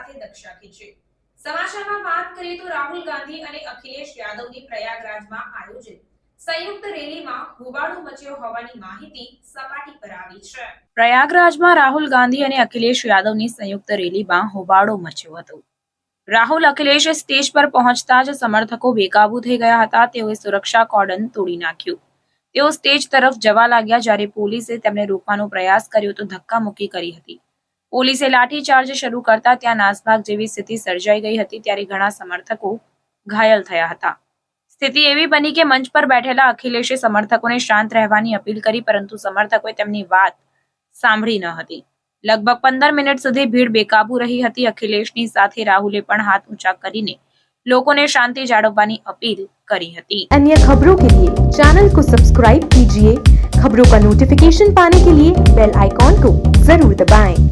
સાથે દક્ષા ખીચી। સમાચારમાં વાત કરીએ તો રાહુલ ગાંધી અને અખિલેશ યાદવની પ્રયાગરાજમાં આયોજિત સંયુક્ત રેલીમાં હોબાળો મચ્યો હોવાની માહિતી સપાટી પર આવી છે। પ્રયાગરાજમાં રાહુલ ગાંધી અને અખિલેશ યાદવની સંયુક્ત રેલીમાં હોબાળો મચ્યો હતો। રાહુલ અખિલેશ સ્ટેજ પર પહોંચતા જ સમર્થકો બેકાબૂ થઈ ગયા હતા। તેઓએ સુરક્ષા કોર્ડન તોડી નાખ્યું। તેઓ સ્ટેજ તરફ જવા લાગ્યા, જ્યારે પોલીસે તેમને રોકવાનો પ્રયાસ કર્યો તો ધક્કામુક્કી કરી હતી। પોલીસે લાઠીચાર્જ શરૂ કરતા ત્યાં નાસભાગ જેવી સ્થિતિ સર્જાઈ ગઈ હતી, ત્યારે ઘણા સમર્થકો ઘાયલ થયા હતા। સ્થિતિ એવી બની કે મંચ પર બેઠેલા અખિલેશે સમર્થકોને શાંત રહેવાની અપીલ કરી, પરંતુ સમર્થકોએ તેમની વાત સાંભળી ન હતી। લગભગ 15 મિનિટ સુધી ભીડ બેકાબુ રહી હતી। અખિલેશની સાથે રાહુલે પણ હાથ ઊંચા કરીને लोगों शांति जाड़वने अपील करी हती। अन्य खबरों के लिए चैनल को सब्सक्राइब कीजिए। खबरों का नोटिफिकेशन पाने के लिए बेल आइकॉन को जरूर दबाएं।